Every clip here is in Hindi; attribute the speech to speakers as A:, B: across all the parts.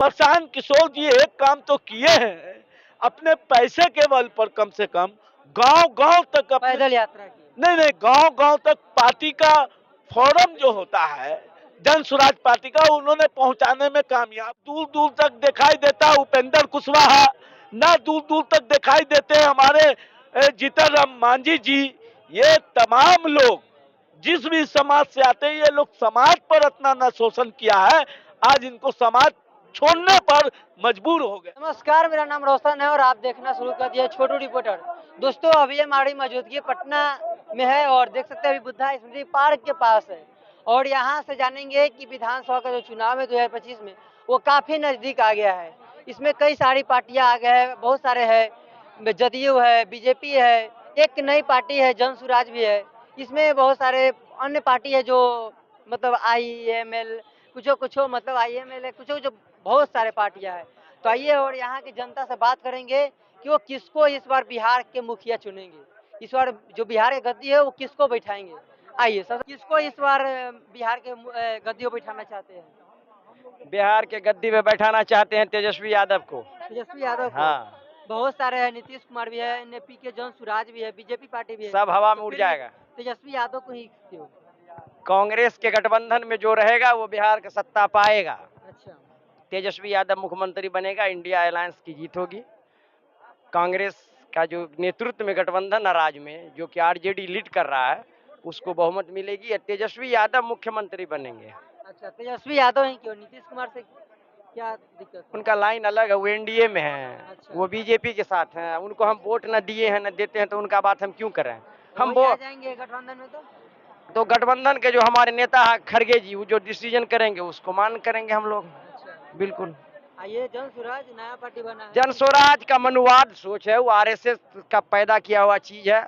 A: प्रशांत किशोर जी एक काम तो किए हैं, अपने पैसे के बल पर कम से कम गांव गांव तक अपने,
B: पैदल यात्रा की।
A: नहीं नहीं, गांव गांव तक पार्टी का फोरम जो होता है जन स्वराज पार्टी का, उन्होंने पहुंचाने में कामयाब। दूर दूर तक दिखाई देता उपेंद्र कुशवाहा, ना दूर दूर तक दिखाई देते हमारे जीतन राम मांझी जी। ये तमाम लोग जिस भी समाज से आते हैं, ये लोग समाज पर इतना न शोषण किया है, आज इनको समाज छोड़ने पर मजबूर हो गए।
B: नमस्कार, मेरा नाम रोशन है और आप देखना शुरू कर दिया छोटू रिपोर्टर। दोस्तों, अभी हमारी मौजूदगी पटना में है और देख सकते हैं अभी बुद्धा स्मृति पार्क के पास है और यहाँ से जानेंगे कि विधानसभा का जो चुनाव है 2025 में वो काफी नजदीक आ गया है। इसमें कई सारी पार्टियां आ गए हैं, बहुत सारे हैं, जदयू है, बीजेपी है, एक नई पार्टी है जन स्वराज भी है। इसमें बहुत सारे अन्य पार्टी है जो मतलब IML कुछ मतलब IML है, कुछ बहुत सारे पार्टियां हैं। तो आइए और यहाँ की जनता से बात करेंगे कि वो किसको इस बार बिहार के मुखिया चुनेंगे, इस बार जो बिहार की गद्दी है वो किसको बैठाएंगे। आइए सर, किसको इस बार बिहार के गद्दी को बैठाना चाहते हैं?
C: बिहार के गद्दी पे बैठाना चाहते हैं तेजस्वी यादव को।
B: तेजस्वी यादव को।
C: हाँ,
B: बहुत सारे हैं, नीतीश कुमार भी है, NP के जन स्वराज भी है, बीजेपी पार्टी भी है।
C: सब हवा
B: तो
C: में उड़
B: फिर भी
C: जाएगा।
B: तेजस्वी यादव को ही क्यों?
C: कांग्रेस के गठबंधन में जो रहेगा वो बिहार का सत्ता पाएगा।
B: अच्छा।
C: तेजस्वी यादव मुख्यमंत्री बनेगा, इंडिया अलायंस की जीत होगी। कांग्रेस का जो नेतृत्व में गठबंधन है राज्य में, जो कि आरजेडी लीड कर रहा है, उसको बहुमत मिलेगी। तेजस्वी यादव मुख्यमंत्री बनेंगे।
B: अच्छा, तेजस्वी यादव ही क्यों? नीतीश कुमार से क्या दिक्कत है?
C: उनका लाइन अलग है, वो एनडीए में है,
B: अच्छा।
C: वो बीजेपी के साथ हैं। उनको हम वोट न दिए हैं न देते हैं, तो उनका बात हम क्यों करें।
B: तो
C: हम
B: वही आ
C: वो
B: जाएंगे गठबंधन में
C: तो गठबंधन के जो हमारे नेता है खड़गे जी, वो जो डिसीजन करेंगे उसको मान करेंगे हम लोग।
B: अच्छा।
C: बिल्कुल।
B: ये जन स्वराज नया पार्टी बना है।
C: जन स्वराज का मनुवाद सोच है, वो आरएसएस का पैदा किया हुआ चीज है।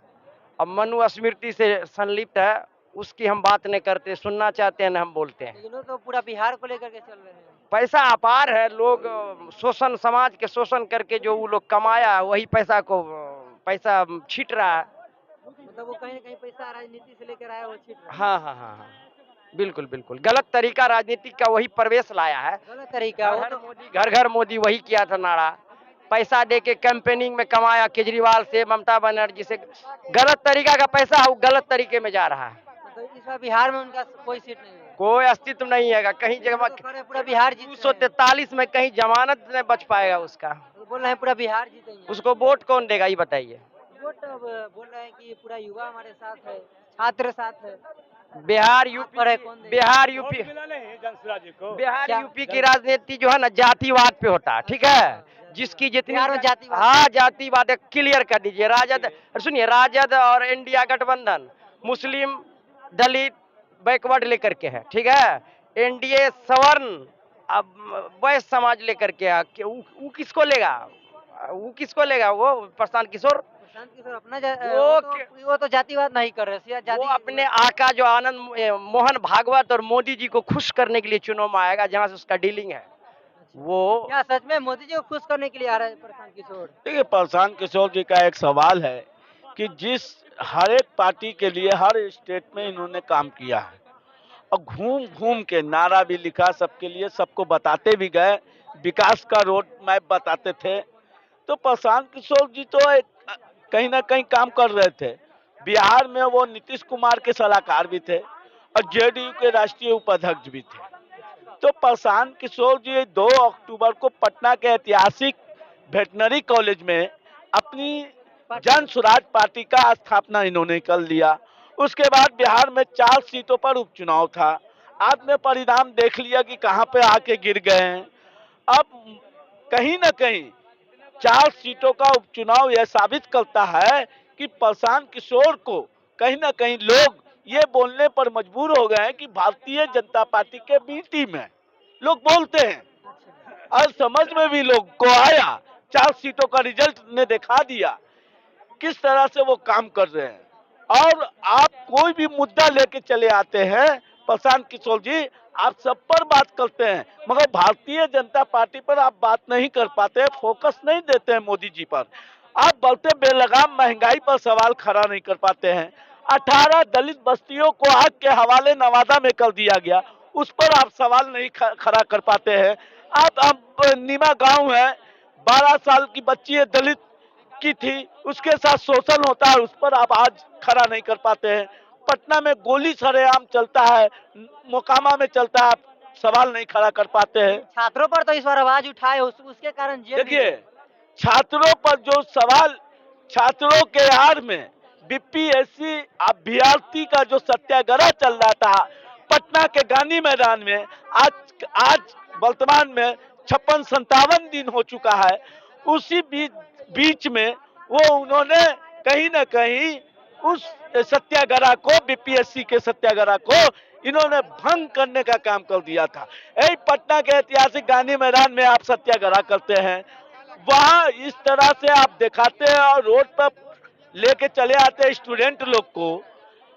C: अब मनु स्मृति से संलिप्त है, उसकी हम बात नहीं करते, सुनना चाहते हैं न हम बोलते हैं।
B: लेकिन वो तो पूरा बिहार को लेकर के चल रहे हैं।
C: पैसा अपार है, लोग शोषण, समाज के शोषण करके जो वो लोग कमाया वही पैसा को पैसा छीट रहा है।
B: मतलब वो कहीं ना कहीं पैसा राजनीति से लेकर आया, वो छीट रहा है।
C: हाँ हाँ हाँ हाँ, बिल्कुल बिल्कुल गलत तरीका राजनीतिक का वही प्रवेश लाया है।
B: गलत तरीका वो तो।
C: घर घर मोदी वही किया था नारा, पैसा दे के कैंपेनिंग में कमाया केजरीवाल से, ममता बनर्जी से। गलत तरीका का पैसा है, वो गलत तरीके में जा रहा है।
B: मतलब इस बार बिहार में उनका कोई सीट नहीं है।
C: कोई अस्तित्व नहीं है, कहीं जगह
B: तो कह रहे हैं पूरा बिहार जीत
C: 243 में कहीं जमानत नहीं बच पाएगा उसका।
B: तो बोल रहे हैं पूरा बिहार जीतेंगे।
C: उसको वोट कौन देगा ये बताइए।
B: वोट अब बोल रहे हैं कि पूरा युवा हमारे साथ है, छात्र साथ है।
C: बिहार यूपी
B: पर है कौन देगा?
C: बिहार यूपी बिहार
B: क्या?
C: यूपी की राजनीति जो है ना जातिवाद पे होता है, ठीक है। जिसकी जितनी
B: बिहार में जातिवाद।
C: हाँ, जातिवाद है, क्लियर कर दीजिए। राजद, सुनिए, राजद और इंडिया गठबंधन मुस्लिम, दलित, बैकवर्ड लेकर के है, ठीक है। एनडीए सवर्ण, अब वैश्य समाज लेकर के है। वो किसको लेगा, वो किसको लेगा, वो प्रशांत किशोर।
B: प्रशांत किशोर अपना
C: वो
B: वो तो जातिवाद नहीं कर रहे, सीधा
C: वो
B: जाति।
C: अपने आका जो आनंद मोहन भागवत और मोदी जी को खुश करने के लिए चुनाव में आएगा, जहां से उसका डीलिंग है वो।
B: क्या सच में मोदी जी को खुश करने के लिए आ रहे हैं प्रशांत किशोर?
A: देखिए, प्रशांत किशोर जी का एक सवाल है कि जिस हर एक पार्टी के लिए हर स्टेट में इन्होंने काम किया है और घूम घूम के नारा भी लिखा सबके लिए, सबको बताते भी गए, विकास का रोड मैप बताते थे। तो प्रशांत किशोर जी तो एक कहीं ना कहीं काम कर रहे थे। बिहार में वो नीतीश कुमार के सलाहकार भी थे और जेडीयू के राष्ट्रीय उपाध्यक्ष भी थे। तो प्रशांत किशोर जी 2 अक्टूबर को पटना के ऐतिहासिक वेटनरी कॉलेज में अपनी जन स्वराज पार्टी का स्थापना इन्होंने कर लिया। उसके बाद बिहार में 4 सीटों पर उपचुनाव था। आपने परिणाम देख लिया कि कहां पे आके गिर गए हैं। अब कहीं ना कहीं 4 सीटों का उपचुनाव यह साबित करता है कि प्रशांत किशोर को कहीं ना कहीं लोग ये बोलने पर मजबूर हो गए हैं कि भारतीय जनता पार्टी के बी टीम है। लोग बोलते हैं और समझ में भी लोग को आया, 4 सीटों का रिजल्ट ने दिखा दिया किस तरह से वो काम कर रहे हैं। और आप कोई भी मुद्दा लेके चले आते हैं प्रशांत किशोर जी, आप सब पर बात करते हैं, मगर भारतीय जनता पार्टी पर आप बात नहीं कर पाते, फोकस नहीं देते हैं मोदी जी पर। आप बढ़ते बेलगाम महंगाई पर सवाल खड़ा नहीं कर पाते हैं। 18 दलित बस्तियों को आग के हवाले नवादा में कर दिया गया, उस पर आप सवाल नहीं खड़ा कर पाते हैं। आप नीमा गांव है, 12 साल की बच्ची है, दलित की थी, उसके साथ शोषण होता है, उस पर आप आज खड़ा नहीं कर पाते हैं। पटना में गोली सरेआम चलता है, मोकामा में चलता है, आप सवाल नहीं खड़ा कर पाते हैं।
B: छात्रों पर तो इस बार आवाज उठाए, उसके कारण जेल भी
A: देखिए,
B: गए।
A: छात्रों पर जो सवाल, छात्रों के आड़ में बीपीएससी अभ्यर्थी का जो सत्याग्रह चल रहा था पटना के गांधी मैदान में, आज आज वर्तमान में 56-57 दिन हो चुका है। उसी बीच में वो उन्होंने कहीं ना कहीं उस सत्याग्रह को, बीपीएससी के सत्याग्रह को इन्होंने भंग करने का काम कर दिया था। यही पटना के ऐतिहासिक गांधी मैदान में आप सत्याग्रह करते हैं, वहां इस तरह से आप दिखाते हैं और रोड पर लेके चले आते हैं स्टूडेंट लोग को।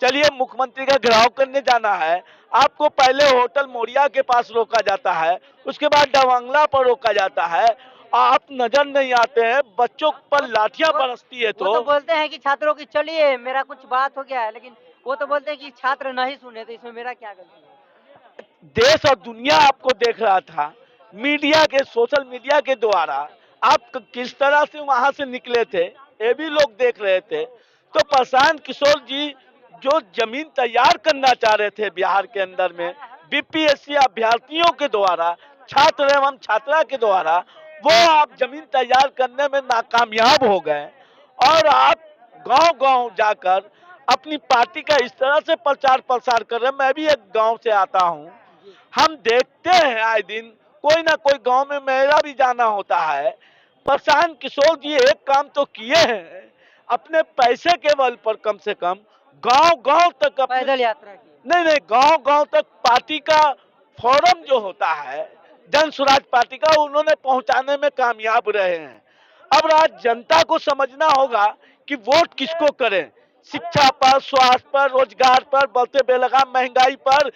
A: चलिए, मुख्यमंत्री का घेराव करने जाना है, आपको पहले होटल मोरिया के पास रोका जाता है, उसके बाद डवांगला पर रोका जाता है, आप नजर नहीं आते हैं, बच्चों पर लाठियां बरसती है।
B: वो तो बोलते हैं कि छात्रों की चलिए मेरा कुछ बात हो गया है, लेकिन वो तो बोलते हैं कि छात्र नहीं सुने, तो इसमें मेरा क्या गलती है?
A: देश और दुनिया आपको देख रहा था, मीडिया के, सोशल मीडिया के द्वारा आप किस तरह से वहां से निकले थे, ये भी लोग देख रहे थे। तो प्रशांत किशोर जी जो जमीन तैयार करना चाह रहे थे बिहार के अंदर में बीपीएससी अभ्यर्थियों के द्वारा, छात्र एवं छात्रा के द्वारा, वो आप जमीन तैयार करने में नाकामयाब हो गए और आप गांव-गांव जाकर अपनी पार्टी का इस तरह से प्रचार प्रसार कर रहे हैं। मैं भी एक गांव से आता हूं, हम देखते हैं आए दिन कोई ना कोई गांव में मेरा भी जाना होता है। प्रशांत किशोर जी एक काम तो किए हैं, अपने पैसे के बल पर कम से कम गांव-गांव तक
B: पैदल यात्रा की।
A: नहीं, गांव-गांव तक पार्टी का फोरम जो होता है, जन स्वराज पार्टी का, उन्होंने पहुंचाने में कामयाब रहे हैं। अब आज जनता को समझना होगा कि वोट किसको करें, शिक्षा पर, स्वास्थ्य पर, रोजगार पर, बढ़ते बेलगाम महंगाई पर,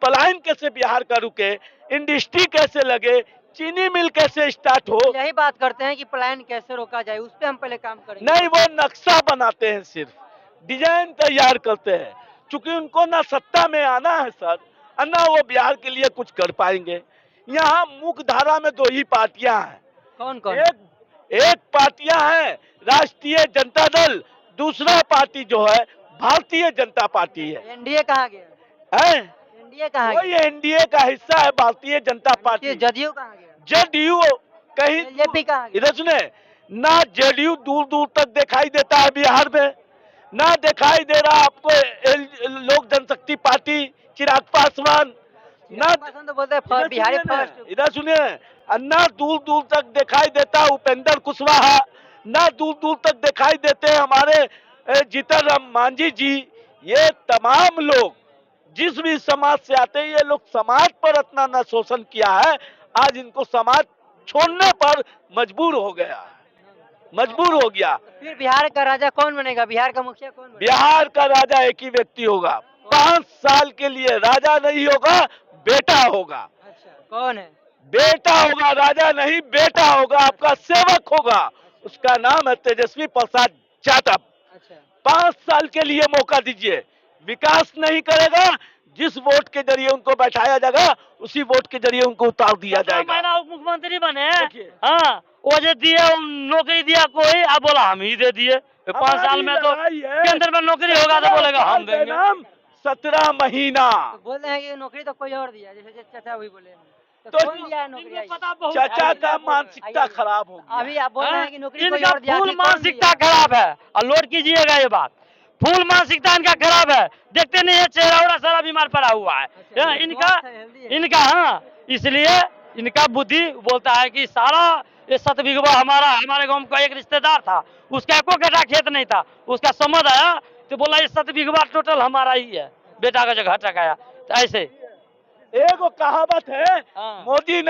A: पलायन कैसे बिहार का रुके, इंडस्ट्री कैसे लगे, चीनी मिल कैसे स्टार्ट हो।
B: यही बात करते हैं कि पलायन कैसे रोका जाए, उस पे हम पहले काम करेंगे।
A: नहीं, वो नक्शा बनाते हैं, सिर्फ डिजाइन तैयार करते हैं, क्योंकि उनको ना सत्ता में आना है सर, और ना वो बिहार के लिए कुछ कर पाएंगे। यहाँ मुख्य धारा में दो ही पार्टियां हैं।
B: कौन कौन?
A: एक पार्टियां हैं राष्ट्रीय जनता दल, दूसरा पार्टी जो है भारतीय जनता पार्टी है।
B: एनडीए कहाँ गया?
A: हैं?
B: एनडीए कहाँ
A: वही
B: गया?
A: एनडीए का हिस्सा है भारतीय जनता पार्टी।
B: जदयू कहाँ गया?
A: जदयू कहीं,
B: बीजेपी कहाँ गया?
A: इधर सुने ना, जदयू दूर दूर तक दिखाई देता है बिहार में, ना दिखाई दे रहा आपको लोक जनशक्ति पार्टी चिराग पासवान, ना
B: तो बोलते हैं बिहारी फर्स्ट।
A: इधर सुनिए, ना दूर दूर तक दिखाई देता उपेंद्र कुशवाहा, ना दूर दूर तक दिखाई देते हमारे जीतन राम मांझी जी। ये तमाम लोग जिस भी समाज से आते हैं, ये लोग समाज पर इतना न शोषण किया है, आज इनको समाज छोड़ने पर मजबूर हो गया, मजबूर हो गया।
B: फिर बिहार का राजा कौन बनेगा? बिहार का मुखिया कौन बनेगा?
A: बिहार का राजा एक ही व्यक्ति होगा, 5 साल के लिए। राजा नहीं होगा, बेटा होगा।
B: अच्छा, कौन है?
A: बेटा होगा, राजा नहीं, बेटा होगा, आपका सेवक होगा। उसका नाम है तेजस्वी प्रसाद यादव।
B: अच्छा,
A: 5 साल के लिए मौका दीजिए। विकास नहीं करेगा, जिस वोट के जरिए उनको बैठाया जाएगा, उसी वोट के जरिए उनको उतार दिया जाएगा।
D: महीना उप मुख्यमंत्री बने,
A: देखिए।
D: हाँ, वो जो दिए नौकरी दिया कोई, आप बोला हम ही दे दिए। 5 साल में तो
A: लड़ाई है।
D: केंद्र में नौकरी होगा तो बोलेगा हम देंगे।
A: नाम 17 महीना।
B: तो बोल रहे हैं कि नौकरी तो कोई और दिया, जैसे चाचा वही बोले हैं।
A: तो
B: कौन दिया है नौकरी?
D: पता बहुत
A: चाचा का मानसिकता खराब हो गया।
B: अभी आप बोल रहे हैं कि नौकरी कोई
D: इनका
B: और दिया,
D: फूल
B: आखिर कौन
D: मानसिकता
B: दिया?
D: खराब है, और नोट कीजिएगा ये बात, फूल मानसिकता इनका खराब है। देखते नहीं है चेहरा उड़ा सारा बीमार पड़ा हुआ है।
B: अच्छा,
D: इनका
B: बहुत healthy है।
D: इनका हाँ, इसलिए इनका बुद्धि बोलता है कि सारा ये 7 बीघा हमारे गांव का एक रिश्तेदार था, उसका एको कटा खेत नहीं था, उसका समझ आया तो बोला ये 7 बीघा टोटल हमारा ही है, बेटा का जगह टकाया। तो ऐसे
A: एक कहावत है,
D: हाँ।
A: मोदी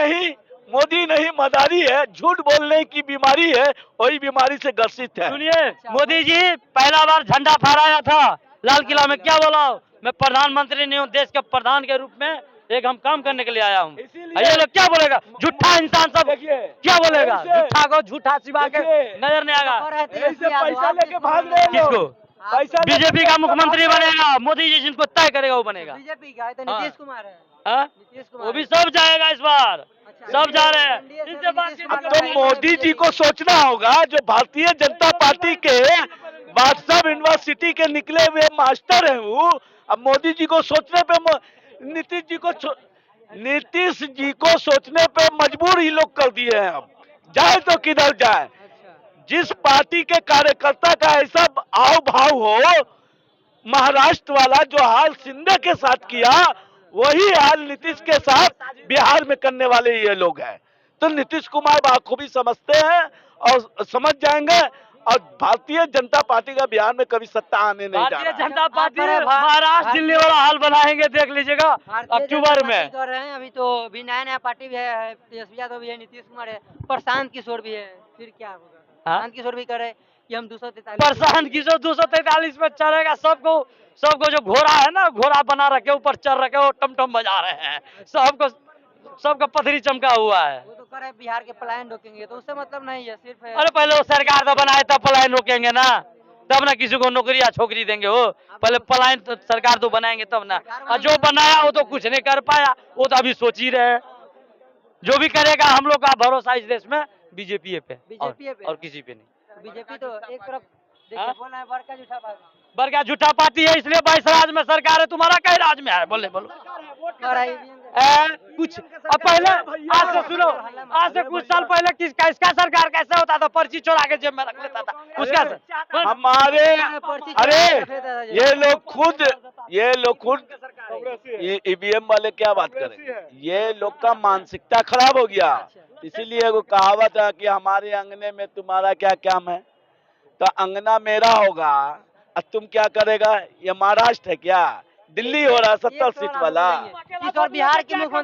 A: नहीं मदारी है, झूठ बोलने की बीमारी है, वही बीमारी से ग्रसित है।
D: सुनिए, मोदी जी पहला बार झंडा फहराया था लाल किला में, क्या बोला? मैं प्रधानमंत्री नहीं हूँ, देश के प्रधान के रूप में एक हम काम करने के लिए आया हूँ। ये लोग क्या बोलेगा? झूठा इंसान सब क्या बोलेगा? झूठा को झूठा सिवा के नजर नहीं आएगा।
A: पैसा लेके भाग रहे हैं
D: किसको?
A: पैसा
D: बीजेपी का मुख्यमंत्री बनेगा, मोदी जी जिनको तय करेगा वो बनेगा।
B: बीजेपी का है तो
D: हाँ।
B: नीतीश कुमार है।
D: हाँ?
B: नीतीश कुमार
D: वो भी सब जाएगा इस बार,
B: अच्छा,
D: सब जा रहे हैं।
B: एनडीए से
D: इनसे बात
B: नीतीश
A: अब
B: कुमार
A: तो
B: लड़ाई
A: मोदी जी को सोचना होगा, जो भारतीय जनता पार्टी के व्हाट्सएप यूनिवर्सिटी के निकले हुए मास्टर हैं वो, अब मोदी जी को सोचने पे नीतीश जी को सोचने पे मजबूर ही लोग कर दिए हैं। अब जाए तो किधर जाए।
B: अच्छा,
A: जिस पार्टी के कार्यकर्ता का ऐसा आव भाव हो, महाराष्ट्र वाला जो हाल शिंदे के साथ किया, वही हाल नीतीश के साथ बिहार में करने वाले ये लोग हैं। तो नीतीश कुमार बाखूबी समझते हैं और समझ जाएंगे, और भारतीय जनता पार्टी का बिहार में कभी सत्ता आने नहीं जा
D: भारतीय
A: रहा है।
D: जनता पार्टी
B: बड़े
D: महाराष्ट्र दिल्ली वाला हाल बनाएंगे, देख लीजिएगा
B: भारतीय जनता
D: अक्टूबर
B: पार्टी
D: में।
B: कर रहे हैं अभी, तो भी नया नया पार्टी भी है, तेजस्वी यादव भी है, नीतीश कुमार है, प्रशांत किशोर भी है, फिर क्या होगा?
D: हाँ?
B: प्रशांत किशोर भी कर रहे हैं कि हम 243
D: प्रशांत किशोर 243 पे चढ़ेगा, सबको जो घोड़ा है ना, घोड़ा बना रखे ऊपर चढ़ रखे, वो टमटम बजा रहे हैं, सबका पथरी चमका हुआ है।
B: वो तो कर रहे हैं बिहार के पलायन रोकेंगे, तो उससे मतलब नहीं है, सिर्फ
D: अरे पहले वो सरकार तो बनाए तब पलायन रोकेंगे ना, तब ना किसी को नौकरी या छोकरी देंगे। वो पहले पलायन तो सरकार तो बनाएंगे तब ना। और जो बनाया वो तो कुछ नहीं कर पाया, वो तो अभी सोच ही रहे हैं। जो भी करेगा, हम लोग का भरोसा इस देश में बीजेपी पे,
B: बीजेपी पे
D: और किसी पे नहीं।
B: बीजेपी तो एक तरफ देखिए
D: हाँ?
B: बोल रहे हैं बड़का झूठा बात
D: बरका झूठा पार्टी है, इसलिए 22 राज में सरकार है। तुम्हारा कई राज में है? बोलो
B: कर रहा है
D: कुछ अब पहले, आज से सुनो, आज से कुछ साल पहले किसका सरकार कैसे होता था? पर्ची चोरा के जेब में रख लेता था उसका।
A: हमारे अरे ये लोग खुद ईवीएम वाले क्या बात करेंगे, ये लोग का मानसिकता खराब हो गया। इसीलिए वो कहावत है कि हमारे अंगने में तुम्हारा क्या काम है, तो अंगना मेरा होगा और तुम क्या करेगा। ये महाराष्ट्र है क्या? दिल्ली हो रहा 70 सीट वाला।
B: इस बार बिहार के मुख्यमंत्री